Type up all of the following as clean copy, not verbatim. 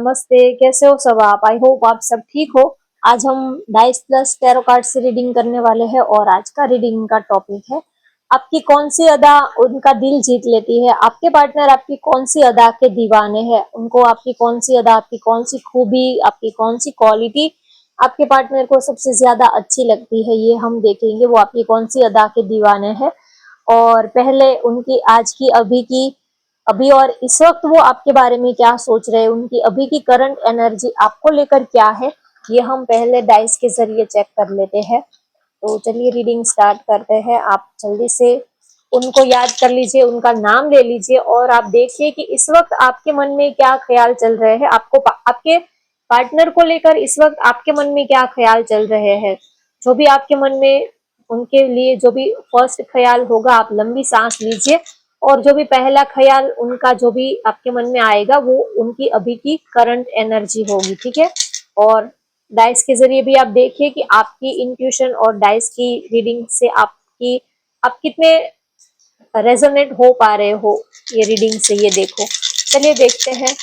नमस्ते, कैसे हो सब आप? आई होप आप सब ठीक हो। आज हम डाइस प्लस टैरो कार्ड से रीडिंग करने वाले हैं और आज का रीडिंग का टॉपिक है आपकी कौन सी अदा उनका दिल जीत लेती है। आपके पार्टनर आपकी कौन सी अदा के दीवाने हैं, उनको आपकी कौन सी अदा, आपकी कौन सी खूबी, आपकी कौन सी क्वालिटी आपके पार्टनर को सबसे ज्यादा अच्छी लगती है, ये हम देखेंगे। वो आपकी कौन सी अदा के दीवाने हैं और पहले उनकी आज की अभी और इस वक्त वो आपके बारे में क्या सोच रहे हैं, उनकी अभी की करंट एनर्जी आपको लेकर क्या है, ये हम पहले डाइस के जरिए चेक कर लेते हैं। तो चलिए रीडिंग स्टार्ट करते हैं। आप जल्दी से उनको याद कर लीजिए, उनका नाम ले लीजिए और आप देखिए कि इस वक्त आपके मन में क्या ख्याल चल रहे हैं। आपके पार्टनर को लेकर इस वक्त आपके मन में क्या ख्याल चल रहे हैं। जो भी आपके मन में उनके लिए जो भी फर्स्ट ख्याल होगा, आप लंबी सांस लीजिए और जो भी पहला ख्याल उनका जो भी आपके मन में आएगा वो उनकी अभी की करंट एनर्जी होगी, ठीक है। और डाइस के जरिए भी आप देखिए कि आपकी इंट्यूशन और डाइस की रीडिंग से आप कितने रेजोनेट हो पा रहे हो ये रीडिंग से, ये देखो। चलिए देखते हैं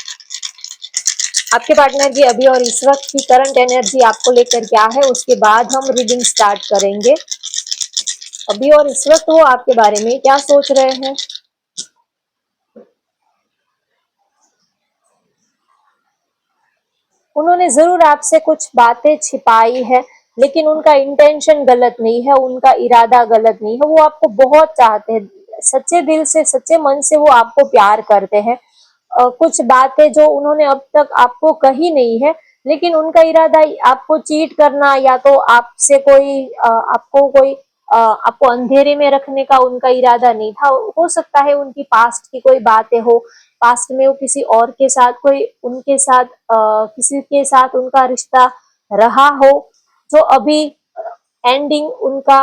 आपके पार्टनर की अभी और इस वक्त की करंट एनर्जी आपको लेकर क्या है, उसके बाद हम रीडिंग स्टार्ट करेंगे। अभी और इस वक्त वो आपके बारे में क्या सोच रहे हैं। उन्होंने जरूर आपसे कुछ बातें छिपाई है, लेकिन उनका इंटेंशन गलत नहीं है, उनका इरादा गलत नहीं है। वो आपको बहुत चाहते हैं, सच्चे दिल से सच्चे मन से वो आपको प्यार करते हैं। कुछ बातें जो उन्होंने अब तक आपको कही नहीं है, लेकिन उनका इरादा आपको चीट करना या तो आपसे आपको अंधेरे में रखने का उनका इरादा नहीं था। हो सकता है उनकी पास्ट की कोई बातें हो, पास्ट में वो किसी और के साथ किसी के साथ उनका रिश्ता रहा हो जो अभी एंडिंग उनका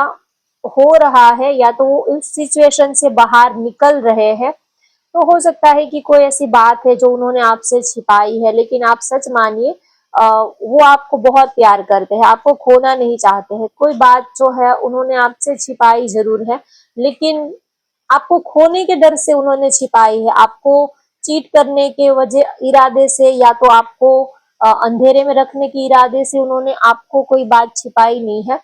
हो रहा है, या तो वो इस सिचुएशन से बाहर निकल रहे हैं। तो हो सकता है कि कोई ऐसी बात है जो उन्होंने आपसे छिपाई है, लेकिन आप सच मानिए वो आपको बहुत प्यार करते हैं, आपको खोना नहीं चाहते हैं। कोई बात जो है उन्होंने आपसे छिपाई जरूर है, लेकिन आपको खोने के डर से उन्होंने छिपाई है। आपको चीट करने के वजह इरादे से या तो आपको अंधेरे में रखने के इरादे से उन्होंने आपको कोई बात छिपाई नहीं है।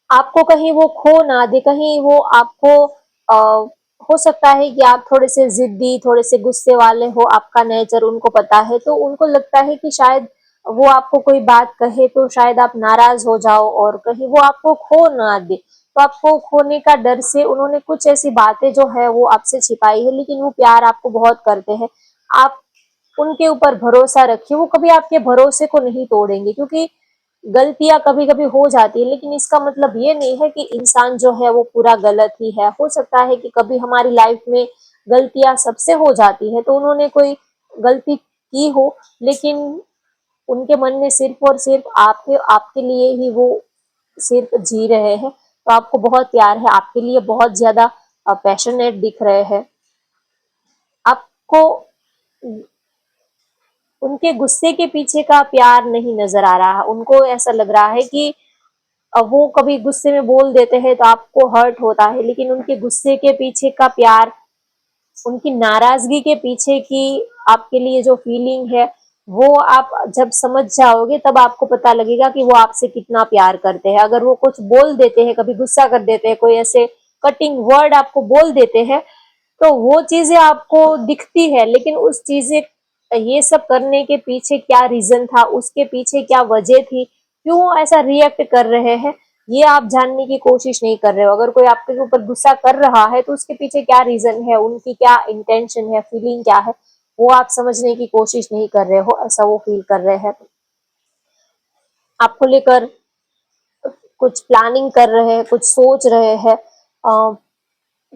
आपको कहीं वो खो ना दे, कहीं वो आपको हो सकता है कि आप थोड़े से जिद्दी, थोड़े से गुस्से वाले हो, आपका नेचर उनको पता है, तो उनको लगता है कि शायद वो आपको कोई बात कहे तो शायद आप नाराज हो जाओ और कहीं वो आपको खो ना दे। तो आपको खोने का डर से उन्होंने कुछ ऐसी बातें जो है वो आपसे छिपाई है, लेकिन वो प्यार आपको बहुत करते हैं। आप उनके ऊपर भरोसा रखिए, वो कभी आपके भरोसे को नहीं तोड़ेंगे, क्योंकि गलतियां कभी कभी हो जाती है, लेकिन इसका मतलब ये नहीं है कि इंसान जो है वो पूरा गलत ही है। हो सकता है कि कभी हमारी लाइफ में गलतियां सबसे हो जाती है, तो उन्होंने कोई गलती की हो, लेकिन उनके मन में सिर्फ और सिर्फ आपके लिए ही वो सिर्फ जी रहे हैं। तो आपको बहुत प्यार है, आपके लिए बहुत ज्यादा पैशनेट दिख रहे हैं। आपको उनके गुस्से के पीछे का प्यार नहीं नजर आ रहा। उनको ऐसा लग रहा है कि वो कभी गुस्से में बोल देते हैं तो आपको हर्ट होता है, लेकिन उनके गुस्से के पीछे का प्यार, उनकी नाराजगी के पीछे की आपके लिए जो फीलिंग है, वो आप जब समझ जाओगे तब आपको पता लगेगा कि वो आपसे कितना प्यार करते हैं। अगर वो कुछ बोल देते हैं, कभी गुस्सा कर देते हैं, कोई ऐसे कटिंग वर्ड आपको बोल देते हैं, तो वो चीजें आपको दिखती है, लेकिन उस चीजें ये सब करने के पीछे क्या रीजन था, उसके पीछे क्या वजह थी, क्यों ऐसा रिएक्ट कर रहे हैं, ये आप जानने की कोशिश नहीं कर रहे हो। अगर कोई आपके ऊपर गुस्सा कर रहा है तो उसके पीछे क्या रीजन है, उनकी क्या इंटेंशन है, फीलिंग क्या है, वो आप समझने की कोशिश नहीं कर रहे हो। ऐसा वो फील कर रहे हैं, आपको लेकर कुछ प्लानिंग कर रहे हैं, कुछ सोच रहे हैं।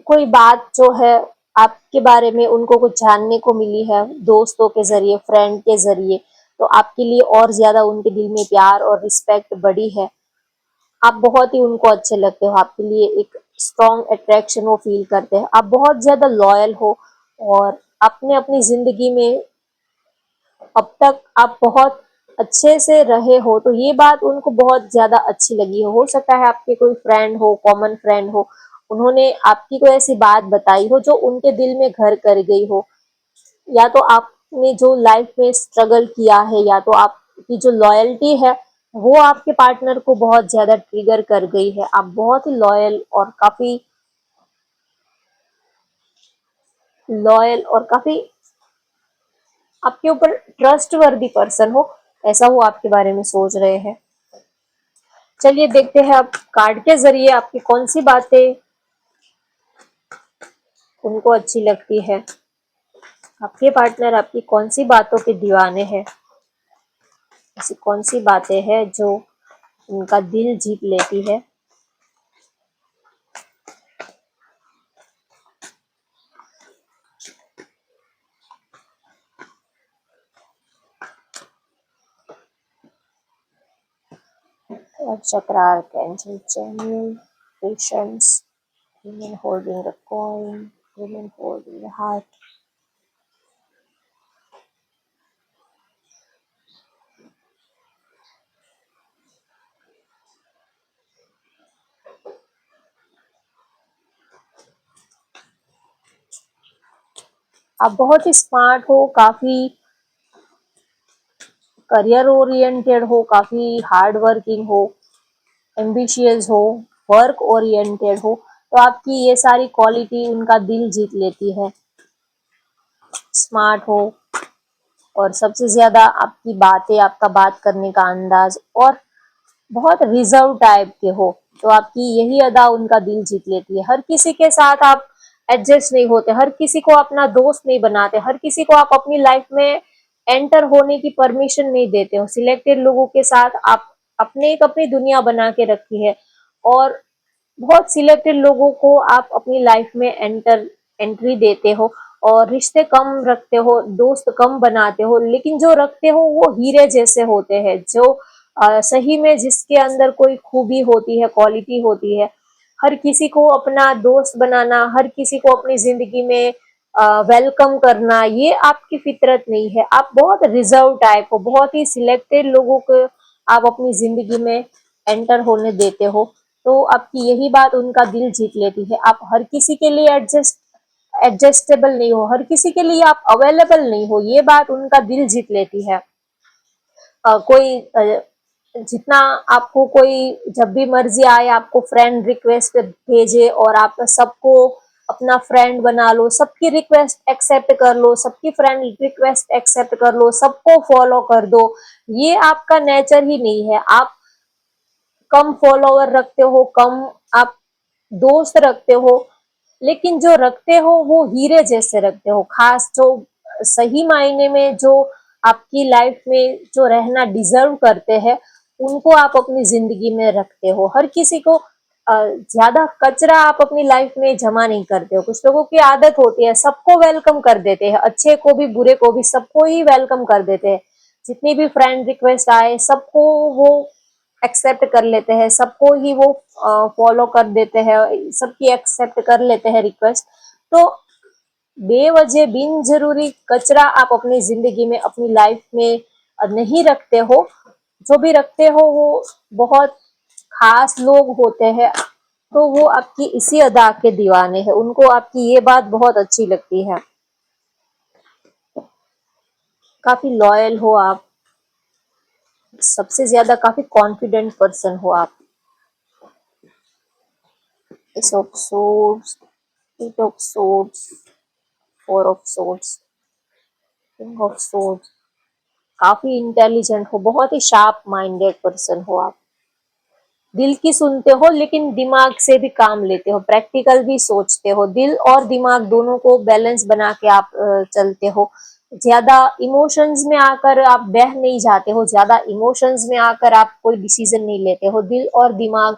कोई बात जो है आपके बारे में उनको कुछ जानने को मिली है दोस्तों के जरिए, फ्रेंड के जरिए, तो आपके लिए और ज्यादा उनके दिल में प्यार और रिस्पेक्ट बढ़ी है। आप बहुत ही उनको अच्छे लगते हो, आपके लिए एक स्ट्रॉन्ग अट्रैक्शन वो फील करते हैं। आप बहुत ज्यादा लॉयल हो और आपने अपनी जिंदगी में अब तक आप बहुत अच्छे से रहे हो, तो ये बात उनको बहुत ज्यादा अच्छी लगी हो सकता है आपके कोई फ्रेंड हो, कॉमन फ्रेंड हो, उन्होंने आपकी कोई ऐसी बात बताई हो जो उनके दिल में घर कर गई हो, या तो आप आपने जो लाइफ में स्ट्रगल किया है या तो आपकी जो लॉयल्टी है वो आपके पार्टनर को बहुत ज्यादा ट्रिगर कर गई है। आप बहुत ही लॉयल और काफी आपके ऊपर ट्रस्टवर्दी पर्सन हो, ऐसा वो आपके बारे में सोच रहे हैं। चलिए देखते हैं अब कार्ड के जरिए आपकी कौन सी बातें उनको अच्छी लगती है, आपके पार्टनर आपकी कौन सी बातों के दीवाने हैं, ऐसी कौन सी बातें हैं जो उनका दिल जीत लेती है। चक्र archangel channel patience, women holding the coin, women holding the heart। आप बहुत ही स्मार्ट हो, काफी करियर ओरिएंटेड हो, काफी हार्ड वर्किंग हो, एम्बिशियस हो, वर्क ओरिएंटेड हो, तो आपकी ये सारी क्वालिटी उनका दिल जीत लेती है। स्मार्ट हो और सबसे ज्यादा आपकी बातें, आपका बात करने का अंदाज और बहुत रिजर्व टाइप के हो, तो आपकी यही अदा उनका दिल जीत लेती है। हर किसी के साथ आप एडजस्ट नहीं होते, हर किसी को अपना दोस्त नहीं बनाते, हर किसी को आप अपनी लाइफ में एंटर होने की परमिशन नहीं देते हो। सिलेक्टेड लोगों के साथ आप अपने एक अपनी दुनिया बना के रखी है और बहुत सिलेक्टेड लोगों को आप अपनी लाइफ में एंट्री देते हो और रिश्ते कम रखते हो, दोस्त कम बनाते हो, लेकिन जो रखते हो वो हीरे जैसे होते हैं, जो सही में जिसके अंदर कोई खूबी होती है, क्वालिटी होती है। हर किसी को अपना दोस्त बनाना, हर किसी को अपनी जिंदगी में वेलकम करना, ये आपकी फितरत नहीं है। आप बहुत रिजर्व टाइप हो, बहुत ही सिलेक्टेड लोगों को आप अपनी जिंदगी में एंटर होने देते हो, तो आपकी यही बात उनका दिल जीत लेती है। आप हर किसी के लिए एडजस्टेबल नहीं हो, हर किसी के लिए आप अवेलेबल नहीं हो, ये बात उनका दिल जीत लेती है। जितना आपको कोई जब भी मर्जी आए आपको फ्रेंड रिक्वेस्ट भेजे और आप सबको अपना फ्रेंड बना लो, सबकी रिक्वेस्ट एक्सेप्ट कर लो, सबकी फ्रेंड रिक्वेस्ट एक्सेप्ट कर लो, सबको फॉलो कर दो, ये आपका नेचर ही नहीं है। आप कम फॉलोवर रखते हो, कम आप दोस्त रखते हो, लेकिन जो रखते हो वो हीरे जैसे रखते हो। खास जो सही मायने में जो आपकी लाइफ में जो रहना डिजर्व करते हैं, उनको आप अपनी जिंदगी में रखते हो। हर किसी को ज्यादा कचरा आप अपनी लाइफ में जमा नहीं करते हो। कुछ लोगों की आदत होती है सबको वेलकम कर देते हैं, अच्छे को भी बुरे को भी सबको ही वेलकम कर देते हैं। जितनी भी फ्रेंड रिक्वेस्ट आए सबको वो एक्सेप्ट कर लेते हैं, सबको ही वो फॉलो कर देते हैं, सबकी एक्सेप्ट कर लेते हैं रिक्वेस्ट। तो बेवजह बिन जरूरी कचरा आप अपनी जिंदगी में, अपनी लाइफ में नहीं रखते हो। जो भी रखते हो वो बहुत खास लोग होते हैं, तो वो आपकी इसी अदा के दीवाने हैं, उनको आपकी ये बात बहुत अच्छी लगती है। काफी लॉयल हो आप, सबसे ज्यादा काफी कॉन्फिडेंट पर्सन हो आप। Ace of swords, eight of swords, four of swords, king of swords. काफी इंटेलिजेंट हो, बहुत ही शार्प माइंडेड पर्सन हो आप। दिल की सुनते हो लेकिन दिमाग से भी काम लेते हो, प्रैक्टिकल भी सोचते हो, दिल और दिमाग दोनों को बैलेंस बना के आप चलते हो। ज्यादा इमोशंस में आकर आप बह नहीं जाते हो, ज्यादा इमोशंस में आकर आप कोई डिसीजन नहीं लेते हो। दिल और दिमाग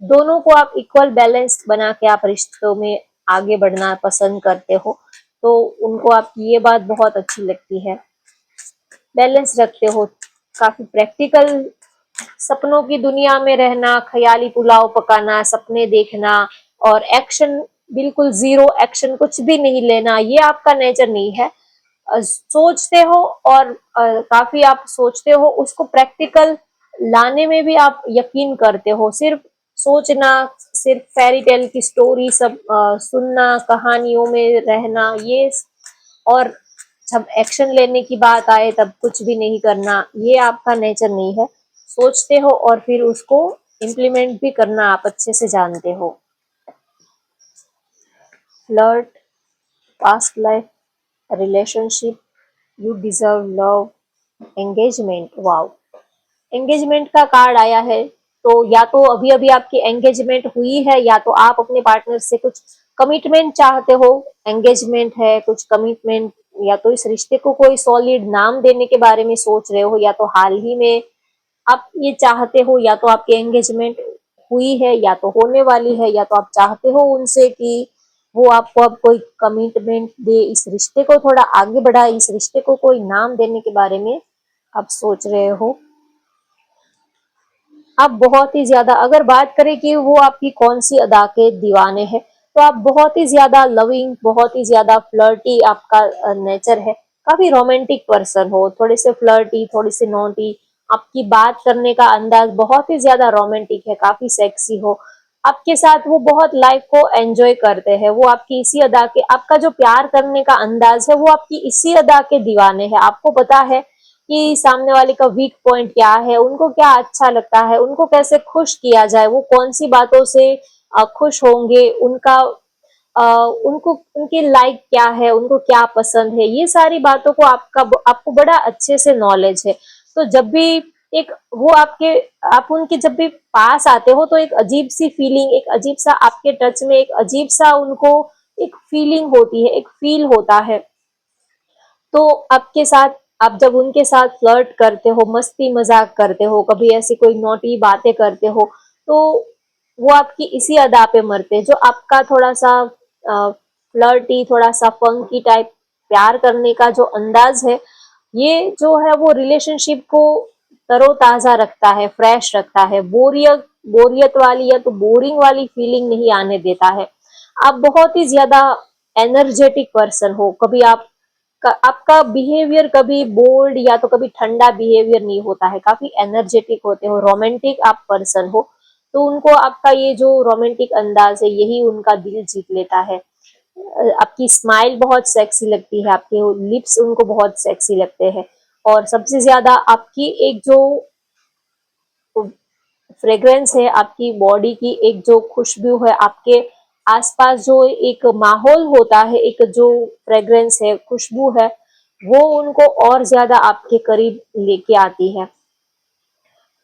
दोनों को आप इक्वल बैलेंस बना के आप रिश्तों में आगे बढ़ना पसंद करते हो, तो उनको आपकी ये बात बहुत अच्छी लगती है। बैलेंस रखते हो, काफी प्रैक्टिकल, सपनों की दुनिया में रहना, ख्याली पुलाव पकाना, सपने देखना और एक्शन बिल्कुल जीरो एक्शन, कुछ भी नहीं लेना, ये आपका नेचर नहीं है। सोचते हो और काफी आप सोचते हो, उसको प्रैक्टिकल लाने में भी आप यकीन करते हो। सिर्फ सोचना, सिर्फ फेरी टेल की स्टोरी सब सुनना, कहानियों में रहना, ये और जब एक्शन लेने की बात आए तब कुछ भी नहीं करना, ये आपका नेचर नहीं है। सोचते हो और फिर उसको इम्प्लीमेंट भी करना आप अच्छे से जानते हो। Flirt, past life, relationship, you deserve love, engagement. Wow, engagement का कार्ड आया है, तो या तो अभी अभी आपकी एंगेजमेंट हुई है या तो आप अपने पार्टनर से कुछ कमिटमेंट चाहते हो। एंगेजमेंट है, कुछ कमिटमेंट, या तो इस रिश्ते को कोई सॉलिड नाम देने के बारे में सोच रहे हो, या तो हाल ही में आप ये चाहते हो, या तो आपकी एंगेजमेंट हुई है या तो होने वाली है, या तो आप चाहते हो उनसे कि वो आपको अब कोई कमिटमेंट दे, इस रिश्ते को थोड़ा आगे बढ़ाए, इस रिश्ते को कोई नाम देने के बारे में आप सोच रहे हो। आप बहुत ही ज्यादा, अगर बात करें कि वो आपकी कौन सी अदा के दीवाने हैं, तो आप बहुत ही ज्यादा लविंग, बहुत ही ज्यादा फ्लर्टी आपका नेचर है। काफी रोमांटिक पर्सन हो, थोड़े से फ्लर्टी, थोड़े से नॉटी। आपकी बात करने का अंदाज बहुत ही ज्यादा रोमांटिक है, काफी सेक्सी हो। आपके साथ वो बहुत लाइफ को एंजॉय करते हैं, वो आपकी इसी अदा के, आपका जो प्यार करने का अंदाज है वो आपकी इसी अदा के दीवाने हैं। आपको पता है कि सामने वाले का वीक पॉइंट क्या है, उनको क्या अच्छा लगता है, उनको कैसे खुश किया जाए, वो कौन सी बातों से खुश होंगे, उनको उनकी लाइक क्या है, उनको क्या पसंद है, ये सारी बातों को आपको बड़ा अच्छे से नॉलेज है। तो जब भी एक वो आप उनके जब भी पास आते हो तो एक अजीब सी फीलिंग, एक अजीब सा आपके टच में एक अजीब सा उनको एक फीलिंग होती है, एक फील होता है। तो आपके साथ, आप जब उनके साथ फ्लर्ट करते हो, मस्ती मजाक करते हो, कभी ऐसी कोई नोटी बातें करते हो, तो वो आपकी इसी अदा पे मरते हैं, जो आपका थोड़ा सा फ्लर्टी, थोड़ा सा फंकी टाइप प्यार करने का जो अंदाज है, ये जो है वो रिलेशनशिप को तरोताजा रखता है, फ्रेश रखता है, बोरियत वाली या तो बोरिंग वाली फीलिंग नहीं आने देता है। आप बहुत ही ज्यादा एनर्जेटिक पर्सन हो, कभी आपका बिहेवियर कभी बोल्ड या तो कभी ठंडा बिहेवियर नहीं होता है, काफी एनर्जेटिक होते हो, रोमांटिक आप पर्सन हो। तो उनको आपका ये जो रोमांटिक अंदाज है यही उनका दिल जीत लेता है। आपकी स्माइल बहुत सेक्सी लगती है, आपके लिप्स उनको बहुत सेक्सी लगते हैं, और सबसे ज्यादा आपकी एक जो फ्रेग्रेंस है, आपकी बॉडी की एक जो खुशबू है, आपके आसपास जो एक माहौल होता है, एक जो फ्रेग्रेंस है, खुशबू है, वो उनको और ज्यादा आपके करीब लेके आती है।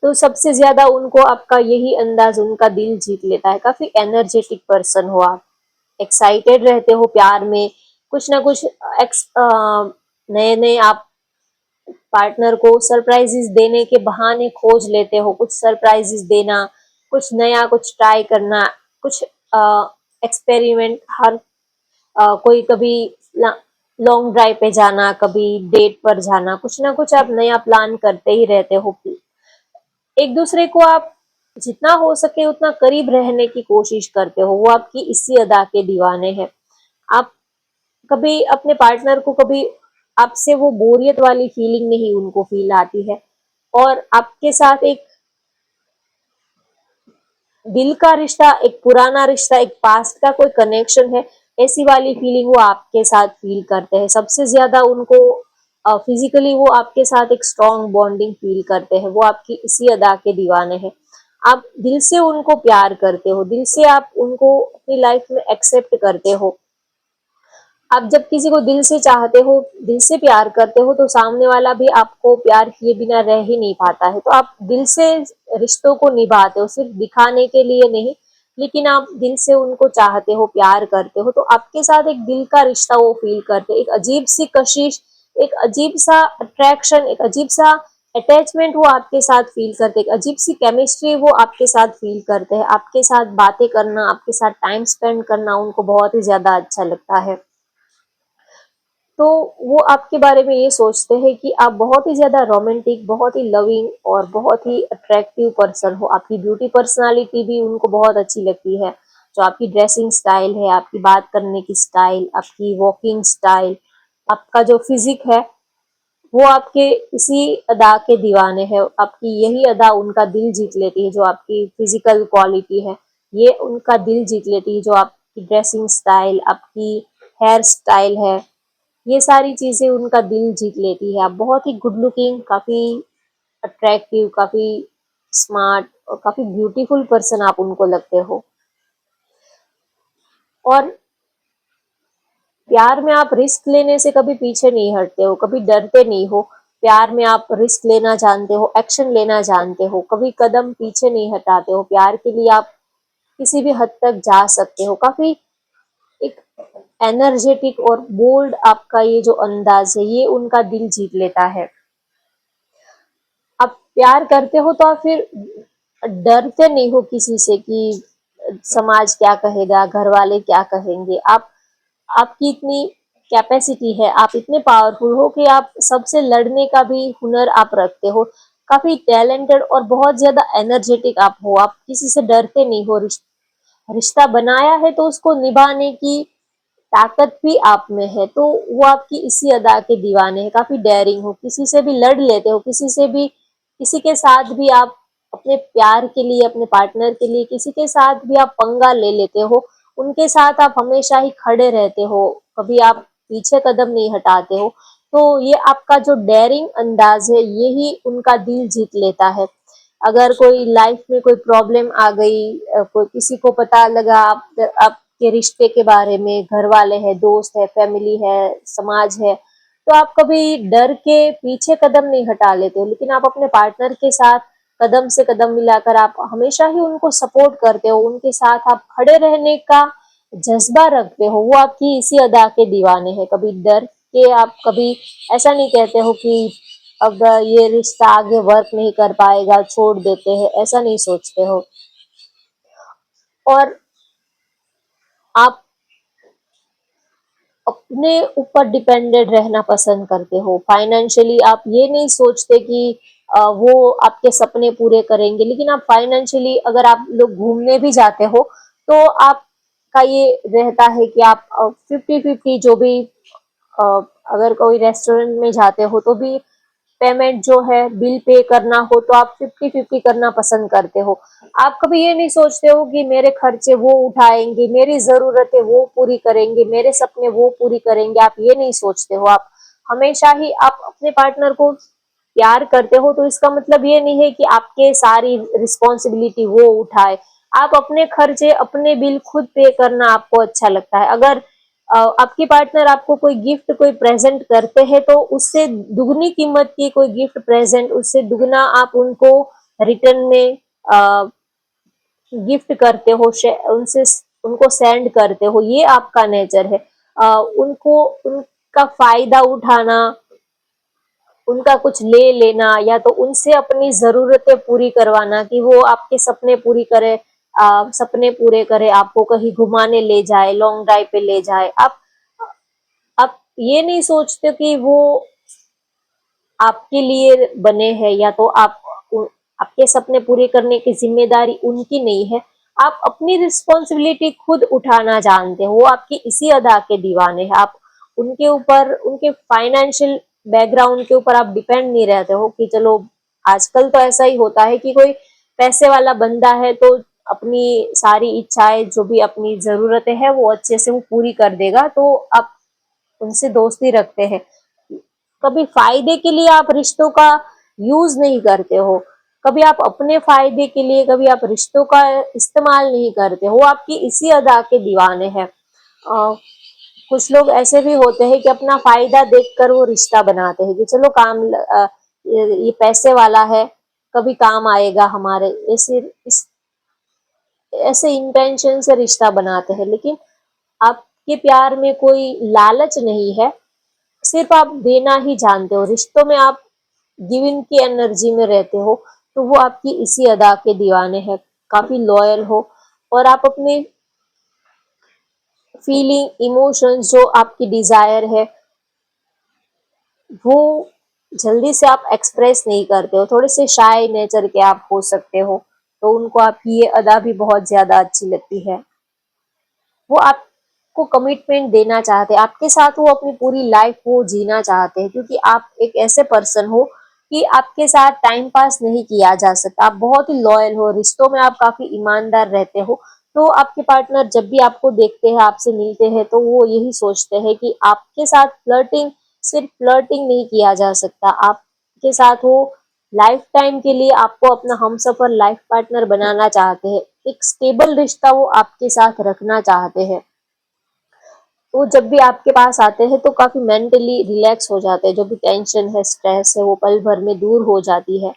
तो सबसे ज्यादा उनको आपका यही अंदाज उनका दिल जीत लेता है। काफी एनर्जेटिक पर्सन हो आप, एक्साइटेड रहते हो प्यार में, कुछ ना कुछ नए नए आप पार्टनर को सरप्राइजेस देने के बहाने खोज लेते हो, कुछ सरप्राइजेस देना, कुछ नया, कुछ ट्राई करना, कुछ एक्सपेरिमेंट, हर कोई कभी लॉन्ग ड्राइव पे जाना, कभी डेट पर जाना, कुछ ना कुछ आप नया प्लान करते ही रहते हो। एक दूसरे को आप जितना हो सके उतना करीब रहने की कोशिश करते हो, वो आपकी इसी अदा के दीवाने हैं। आप कभी अपने पार्टनर को, कभी आपसे वो बोरियत वाली फीलिंग नहीं उनको फील आती है, और आपके साथ एक दिल का रिश्ता, एक पुराना रिश्ता, एक पास्ट का कोई कनेक्शन है, ऐसी वाली फीलिंग वो आपके साथ फील करते हैं। सबसे ज्यादा उनको फिजिकली वो आपके साथ एक स्ट्रॉन्ग बॉन्डिंग फील करते हैं, वो आपकी इसी अदा के दीवाने हैं। आप दिल से उनको प्यार करते हो, दिल से आप उनको अपनी लाइफ में एक्सेप्ट करते हो। आप जब किसी को दिल से चाहते हो, दिल से प्यार करते हो, तो सामने वाला भी आपको प्यार किए बिना रह ही नहीं पाता है। तो आप दिल से रिश्तों को निभाते हो, सिर्फ दिखाने के लिए नहीं, लेकिन आप दिल से उनको चाहते हो, प्यार करते हो, तो आपके साथ एक दिल का रिश्ता वो फील करते हैं। एक अजीब सी कशिश, एक अजीब सा अट्रैक्शन, एक अजीब सा अटैचमेंट वो आपके साथ फील करते हैं, एक अजीब सी केमिस्ट्री वो आपके साथ फील करते हैं। आपके साथ बातें करना, आपके साथ टाइम स्पेंड करना उनको बहुत ही ज्यादा अच्छा लगता है। तो वो आपके बारे में ये सोचते हैं कि आप बहुत ही ज्यादा रोमांटिक, बहुत ही लविंग और बहुत ही अट्रैक्टिव पर्सन हो। आपकी ब्यूटी पर्सनालिटी भी उनको बहुत अच्छी लगती है, जो आपकी ड्रेसिंग स्टाइल है, आपकी बात करने की स्टाइल, आपकी वॉकिंग स्टाइल, आपका जो फिजिक है, वो आपके इसी अदा के दीवाने हैं। आपकी यही अदा उनका दिल जीत लेती है, जो आपकी फिजिकल क्वालिटी है ये उनका दिल जीत लेती है, जो आपकी ड्रेसिंग स्टाइल, आपकी हेयर स्टाइल है, ये सारी चीजें उनका दिल जीत लेती है। आप बहुत ही गुड लुकिंग, काफी अट्रैक्टिव, काफी स्मार्ट और काफी ब्यूटीफुल पर्सन आप उनको लगते हो। और प्यार में आप रिस्क लेने से कभी पीछे नहीं हटते हो, कभी डरते नहीं हो। प्यार में आप रिस्क लेना जानते हो, एक्शन लेना जानते हो, कभी कदम पीछे नहीं हटाते हो। प्यार के लिए आप किसी भी हद तक जा सकते हो। काफी एक एनर्जेटिक और बोल्ड आपका ये जो अंदाज है, ये उनका दिल जीत लेता है। आप प्यार करते हो तो आप फिर डरते नहीं हो किसी से कि समाज क्या कहेगा, घर वाले क्या कहेंगे। आपकी इतनी कैपेसिटी है, आप इतने पावरफुल हो कि आप सबसे लड़ने का भी हुनर आप रखते हो। काफी टैलेंटेड और बहुत ज्यादा एनर्जेटिक आप हो। आप किसी से डरते नहीं हो। रिश्ता बनाया है तो उसको निभाने की ताकत भी आप में है। तो वो आपकी इसी अदा के दीवाने हैं। काफी डेयरिंग हो, किसी से भी लड़ लेते हो, किसी से भी, किसी के साथ भी आप अपने प्यार के लिए, अपने पार्टनर के लिए किसी के साथ भी आप पंगा ले लेते हो। उनके साथ आप हमेशा ही खड़े रहते हो, कभी आप पीछे कदम नहीं हटाते हो। तो ये आपका जो डेयरिंग अंदाज है, यही उनका दिल जीत लेता है। अगर कोई लाइफ में कोई प्रॉब्लम आ गई, कोई किसी को पता लगा आपके रिश्ते के बारे में, घर वाले हैं, दोस्त है, फैमिली है, समाज है, तो आप कभी डर के पीछे कदम नहीं हटा लेते हो। लेकिन आप अपने पार्टनर के साथ कदम से कदम मिलाकर आप हमेशा ही उनको सपोर्ट करते हो, उनके साथ आप खड़े रहने का जज्बा रखते हो। वो आपकी इसी अदा के दीवाने हैं। कभी डर के आप कभी ऐसा नहीं कहते हो कि अब ये रिश्ता आगे वर्क नहीं कर पाएगा, छोड़ देते हैं, ऐसा नहीं सोचते हो। और आप अपने ऊपर डिपेंडेंट रहना पसंद करते हो। फाइनेंशियली आप ये नहीं सोचते कि वो आपके सपने पूरे करेंगे। लेकिन आप फाइनेंशियली अगर आप लोग घूमने भी जाते हो तो आपका ये रहता है कि आप 50-50 जो भी, अ, अगर कोई रेस्टोरेंट में जाते हो तो भी पेमेंट जो है, बिल पे करना हो तो आप 50-50 करना पसंद करते हो। आप कभी ये नहीं सोचते हो कि मेरे खर्चे वो उठाएंगे, मेरी जरूरतें वो पूरी करेंगे, मेरे सपने वो पूरी करेंगे। आप ये नहीं सोचते हो। आप हमेशा ही आप अपने पार्टनर को प्यार करते हो तो इसका मतलब ये नहीं है कि आपके सारी रिस्पॉन्सिबिलिटी वो उठाए। आप अपने खर्चे, अपने बिल खुद पे करना आपको अच्छा लगता है। अगर आपके पार्टनर आपको कोई गिफ्ट, कोई प्रेजेंट करते हैं तो उससे दुगनी कीमत की कोई गिफ्ट प्रेजेंट, उससे दुगना आप उनको रिटर्न में गिफ्ट करते हो, उनसे उनको सेंड करते हो। ये आपका नेचर है। उनको उनका फायदा उठाना, उनका कुछ ले लेना, या तो उनसे अपनी जरूरतें पूरी करवाना कि वो आपके सपने पूरी करे, सपने पूरे करे, आपको कहीं घुमाने ले जाए, लॉन्ग ड्राइव पे ले जाए। आप ये नहीं सोचते कि वो आपके लिए बने हैं, या तो आपके सपने पूरे करने की जिम्मेदारी उनकी नहीं है। आप अपनी रिस्पॉन्सिबिलिटी खुद उठाना जानते हो। वो आपकी इसी अदा के दीवाने हैं। आप उनके ऊपर, उनके फाइनेंशियल बैकग्राउंड के ऊपर आप डिपेंड नहीं रहते हो कि चलो, आजकल तो ऐसा ही होता है कि कोई पैसे वाला बंदा है तो अपनी सारी इच्छाएं, जो भी अपनी जरूरतें हैं, वो अच्छे से वो पूरी कर देगा, तो आप उनसे दोस्ती रखते हैं। कभी फायदे के लिए आप रिश्तों का यूज नहीं करते हो। कभी आप अपने फायदे के लिए, कभी आप रिश्तों का इस्तेमाल नहीं करते हो। आपकी इसी अदा के दीवाने हैं। कुछ लोग ऐसे भी होते हैं कि अपना फायदा देखकर वो रिश्ता बनाते हैं कि चलो ये पैसे वाला है, कभी काम आएगा हमारे, ऐसे इंटेंशन से रिश्ता बनाते हैं। लेकिन आपके प्यार में कोई लालच नहीं है, सिर्फ आप देना ही जानते हो। रिश्तों में आप गिविंग की एनर्जी में रहते हो। तो वो आपकी इसी अदा के दीवाने हैं। काफी लॉयल हो, और आप अपने फीलिंग, इमोशंस, जो आपकी डिजायर है, वो जल्दी से आप एक्सप्रेस नहीं करते हो। थोड़े से शाय नेचर के आप हो सकते हो, तो उनको आपकी ये अदा भी बहुत ज्यादा अच्छी लगती है। वो आपको कमिटमेंट देना चाहते हैं, आपके साथ वो अपनी पूरी लाइफ वो जीना चाहते हैं, क्योंकि आप एक ऐसे पर्सन हो कि आपके साथ टाइम पास नहीं किया जा सकता। आप बहुत ही लॉयल हो, रिश्तों में आप काफी ईमानदार रहते हो। तो आपके पार्टनर जब भी आपको देखते हैं, आपसे मिलते हैं, तो वो यही सोचते हैं कि आपके साथ फ्लर्टिंग सिर्फ फ्लर्टिंग नहीं किया जा सकता, आपके साथ वो लाइफ टाइम के लिए आपको अपना हमसफर लाइफ पार्टनर बनाना चाहते हैं, एक स्टेबल रिश्ता वो आपके साथ रखना चाहते हैं। वो जब भी आपके पास आते हैं तो काफी मेंटली रिलैक्स हो जाते हैं, जो भी टेंशन है, स्ट्रेस है, वो पल भर में दूर हो जाती है।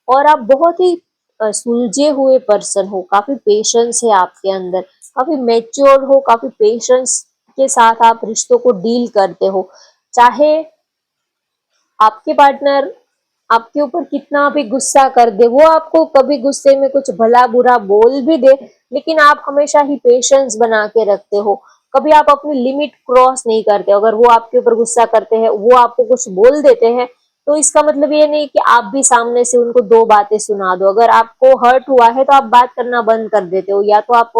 और आप बहुत ही सुलझे हुए पर्सन हो, काफी पेशेंस है आपके अंदर, काफी मैच्योर हो, काफी पेशेंस के साथ आप रिश्तों को डील करते हो। चाहे आपके पार्टनर आपके ऊपर कितना भी गुस्सा कर दे, वो आपको कभी गुस्से में कुछ भला बुरा बोल भी दे, लेकिन आप हमेशा ही पेशेंस बना के रखते हो, कभी आप अपनी लिमिट क्रॉस नहीं करते। अगर वो आपके ऊपर गुस्सा करते हैं, वो आपको कुछ बोल देते हैं, तो इसका मतलब ये नहीं कि आप भी सामने से उनको दो बातें सुना दो। अगर आपको हर्ट हुआ है तो आप बात करना बंद कर देते हो, या तो आप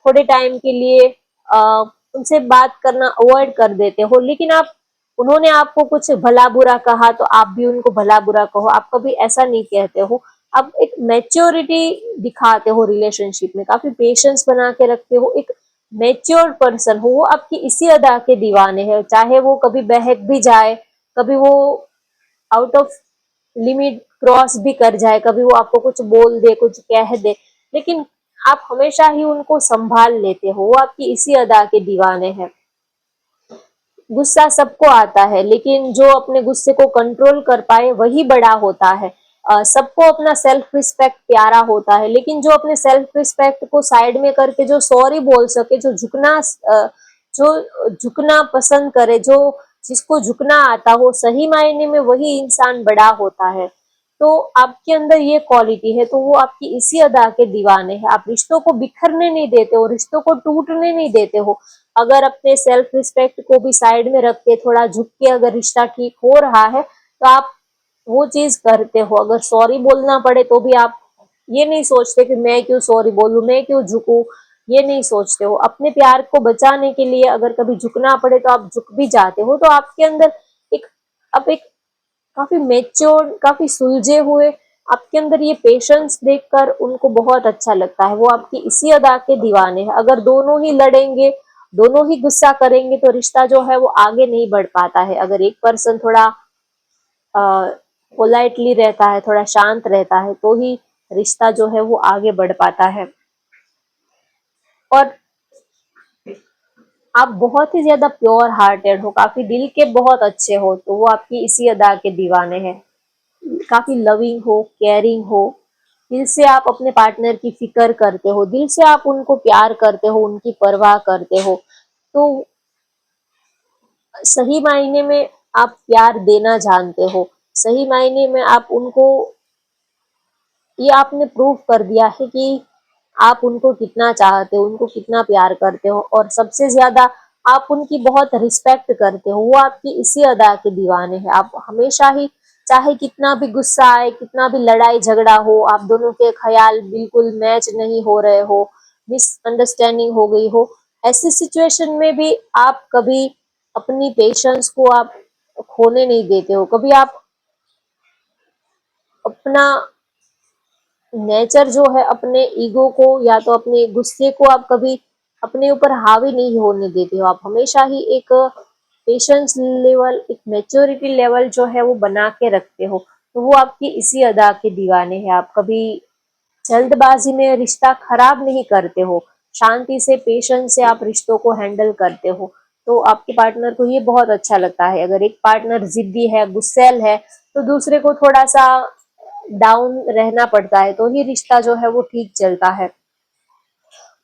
थोड़े टाइम के लिए उनसे बात करना अवॉइड कर देते हो। लेकिन आप उन्होंने आपको कुछ भला बुरा कहा तो आप भी उनको भला बुरा कहो, आप कभी ऐसा नहीं कहते हो। आप एक मैच्योरिटी दिखाते हो रिलेशनशिप में, काफी पेशेंस बना के रखते हो, एक मैच्योर पर्सन हो। वो आपकी इसी अदा के दीवाने हैं, चाहे वो कभी बहक भी जाए, कभी वो आउट ऑफ लिमिट क्रॉस भी कर जाए, कभी वो आपको कुछ बोल दे, कुछ कह दे, लेकिन आप हमेशा ही उनको संभाल लेते हो। वो आपकी इसी अदा के दीवाने हैं। गुस्सा सबको आता है, लेकिन जो अपने गुस्से को कंट्रोल कर पाए वही बड़ा होता है। सबको अपना सेल्फ रिस्पेक्ट प्यारा होता है, लेकिन जो अपने सेल्फ रिस्पेक्ट को साइड में करके जो सॉरी बोल सके, जो झुकना पसंद करे, जो जिसको झुकना आता हो, सही मायने में वही इंसान बड़ा होता है। तो आपके अंदर ये क्वालिटी है, तो वो आपकी इसी अदा के दीवाने हैं। आप रिश्तों को बिखरने नहीं देते हो, रिश्तों को टूटने नहीं देते हो। अगर अपने सेल्फ रिस्पेक्ट को भी साइड में रख के थोड़ा झुक के अगर रिश्ता ठीक हो रहा है, तो आप वो चीज करते हो। अगर सॉरी बोलना पड़े तो भी आप ये नहीं सोचते कि मैं क्यों सॉरी बोलूं, मैं क्यों झुकूं, ये नहीं सोचते हो। अपने प्यार को बचाने के लिए अगर कभी झुकना पड़े तो आप झुक भी जाते हो। तो आपके अंदर एक अब एक काफी मेच्योर, काफी सुलझे हुए, आपके अंदर ये पेशेंस देखकर उनको बहुत अच्छा लगता है। वो आपकी इसी अदा के दीवाने हैं। अगर दोनों ही लड़ेंगे, दोनों ही गुस्सा करेंगे, तो रिश्ता जो है वो आगे नहीं बढ़ पाता है। अगर एक पर्सन थोड़ा पोलाइटली रहता है, थोड़ा शांत रहता है, तो ही रिश्ता जो है वो आगे बढ़ पाता है। और आप बहुत ही ज्यादा प्योर हार्टेड हो, काफी दिल के बहुत अच्छे हो, तो वो आपकी इसी अदा के दीवाने हैं। काफी लविंग हो, केयरिंग हो, दिल से आप अपने पार्टनर की फिक्र करते हो, दिल से आप उनको प्यार करते हो, उनकी परवाह करते हो। तो सही मायने में आप प्यार देना जानते हो, सही मायने में आप उनको, ये आपने प्रूव कर दिया है कि आप उनको कितना चाहते हो, उनको कितना प्यार करते हो, और सबसे ज्यादा आप उनकी बहुत रिस्पेक्ट करते हो। वो आपकी इसी अदा के दीवाने हैं। आप हमेशा ही, चाहे कितना भी गुस्सा आए, कितना भी लड़ाई झगड़ा हो, आप दोनों के ख्याल बिल्कुल मैच नहीं हो रहे हो, मिसअंडरस्टैंडिंग हो गई हो, ऐसी सिचुएशन में भी आप कभी अपनी पेशेंस को आप खोने नहीं देते हो। कभी आप अपना नेचर जो है, अपने ईगो को या तो अपने गुस्से को आप कभी अपने ऊपर हावी नहीं होने देते हो। आप हमेशा ही एक पेशेंस लेवल, एक मेच्योरिटी लेवल जो है वो बना के रखते हो। तो वो आपकी इसी अदा के दीवाने हैं। आप कभी जल्दबाजी में रिश्ता खराब नहीं करते हो, शांति से, पेशेंस से आप रिश्तों को हैंडल करते हो। तो आपके पार्टनर को ये बहुत अच्छा लगता है। अगर एक पार्टनर जिद्दी है, गुस्सैल है, तो दूसरे को थोड़ा सा डाउन रहना पड़ता है, तो ही रिश्ता जो है वो ठीक चलता है।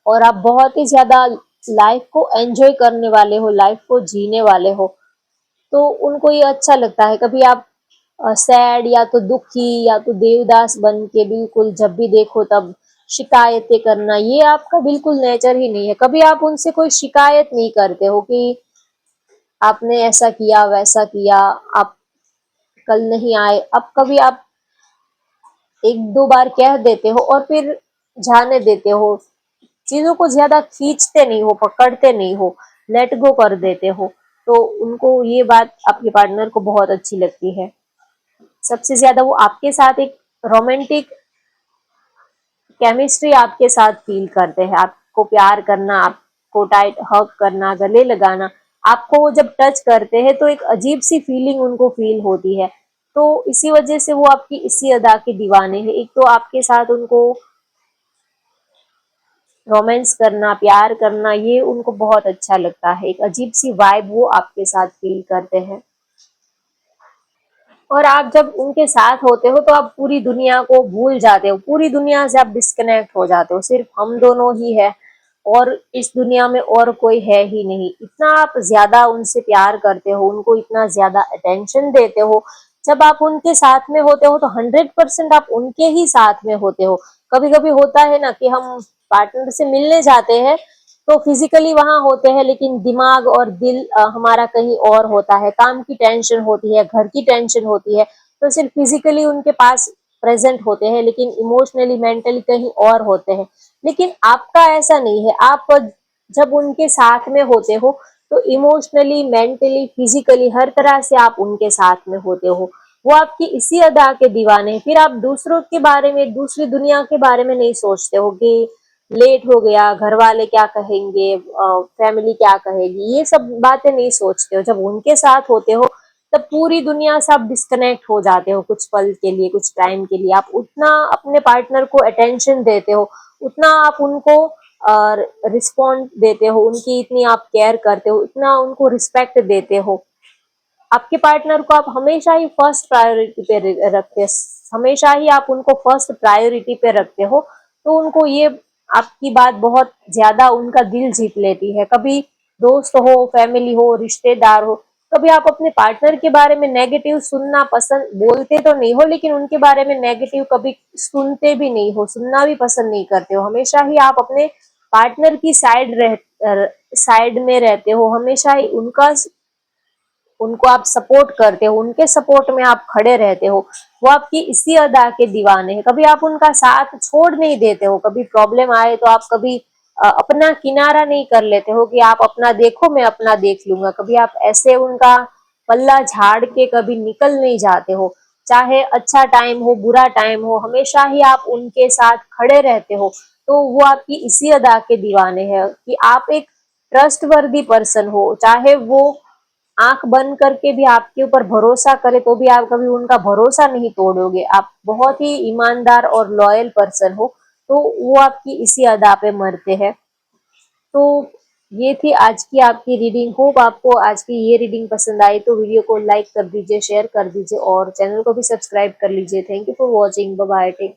और आप बहुत ही ज्यादा लाइफ को एंजॉय करने वाले हो, लाइफ को जीने वाले हो, तो उनको ये अच्छा लगता है। कभी आप सैड या तो दुखी या तो देवदास बन के बिल्कुल जब भी देखो तब शिकायतें करना, ये आपका बिल्कुल नेचर ही नहीं है। कभी आप उनसे कोई शिकायत नहीं करते हो कि आपने ऐसा किया, वैसा किया, आप कल नहीं आए। अब कभी आप एक दो बार कह देते हो और फिर जाने देते हो, चीजों को ज्यादा खींचते नहीं हो, पकड़ते नहीं हो, लेट गो कर देते हो। तो उनको ये बात आपके पार्टनर को बहुत अच्छी लगती है। सबसे ज्यादा वो आपके साथ एक रोमांटिक केमिस्ट्री आपके साथ फील करते हैं। आप आपको प्यार करना, आपको टाइट हग करना, गले लगाना, आपको वो जब टच करते हैं तो एक अजीब सी फीलिंग उनको फील होती है। तो इसी वजह से वो आपकी इसी अदा के दीवाने हैं। एक तो आपके साथ उनको रोमांस करना, प्यार करना, ये उनको बहुत अच्छा लगता है। एक अजीब सी वाइब वो आपके साथ फील करते हैं। और आप जब उनके साथ होते हो तो आप पूरी दुनिया को भूल जाते हो, पूरी दुनिया से आप डिस्कनेक्ट हो जाते हो, सिर्फ हम दोनों ही है और इस दुनिया में और कोई है ही नहीं। इतना आप ज्यादा उनसे प्यार करते हो, उनको इतना ज्यादा अटेंशन देते हो। जब आप उनके साथ में होते हो तो 100% आप उनके ही साथ में होते हो। कभी कभी होता है ना कि हम पार्टनर से मिलने जाते हैं तो फिजिकली वहां होते हैं लेकिन दिमाग और दिल हमारा कहीं और होता है। काम की टेंशन होती है, घर की टेंशन होती है, तो सिर्फ फिजिकली उनके पास प्रेजेंट होते हैं लेकिन इमोशनली मेंटली कहीं और होते हैं। लेकिन आपका ऐसा नहीं है। आप जब उनके साथ में होते हो तो इमोशनली, मेंटली, फिजिकली हर तरह से आप उनके साथ में होते हो। वो आपकी इसी अदा के दीवाने हैं। फिर आप दूसरों के बारे में, दूसरी दुनिया के बारे में नहीं सोचते हो कि लेट हो गया, घर वाले क्या कहेंगे, फैमिली क्या कहेगी, ये सब बातें नहीं सोचते हो। जब उनके साथ होते हो तब पूरी दुनिया से आप डिस्कनेक्ट हो जाते हो कुछ पल के लिए, कुछ टाइम के लिए। आप उतना अपने पार्टनर को अटेंशन देते हो, उतना आप उनको रिस्पॉन्ड देते हो, उनकी इतनी आप केयर करते हो, इतना उनको रिस्पेक्ट देते हो। आपके पार्टनर को आप हमेशा ही फर्स्ट प्रायोरिटी पे रखते हैं, हमेशा ही आप उनको फर्स्ट प्रायोरिटी पे रखते हो। तो उनको ये आपकी बात बहुत ज्यादा उनका दिल जीत लेती है। कभी दोस्त हो, फैमिली हो, रिश्तेदार हो, कभी आप अपने पार्टनर के बारे में नेगेटिव सुनना पसंद, बोलते तो नहीं हो लेकिन उनके बारे में नेगेटिव कभी सुनते भी नहीं हो, सुनना भी पसंद नहीं करते हो। हमेशा ही आप अपने पार्टनर की साइड में रहते हो, हमेशा ही उनको आप सपोर्ट करते हो, उनके सपोर्ट में आप खड़े रहते हो। वो आपकी इसी अदा के दीवाने हैं। कभी आप उनका साथ छोड़ नहीं देते हो। कभी प्रॉब्लम आए तो आप कभी अपना किनारा नहीं कर लेते हो कि आप अपना देखो, मैं अपना देख लूंगा। कभी आप ऐसे उनका पल्ला झाड़ के कभी निकल नहीं जाते हो। चाहे अच्छा टाइम हो, बुरा टाइम हो, हमेशा ही आप उनके साथ खड़े रहते हो। तो वो आपकी इसी अदा के दीवाने हैं कि आप एक ट्रस्टवर्दी पर्सन हो। चाहे वो आंख बंद करके भी आपके ऊपर भरोसा करे तो भी आप कभी उनका भरोसा नहीं तोड़ोगे। आप बहुत ही ईमानदार और लॉयल पर्सन हो। तो वो आपकी इसी अदा पे मरते हैं। तो ये थी आज की आपकी रीडिंग। होप आपको आज की ये रीडिंग पसंद आई तो वीडियो को लाइक कर दीजिए, शेयर कर दीजिए और चैनल को भी सब्सक्राइब कर लीजिए। Thank you for watching. Bye bye.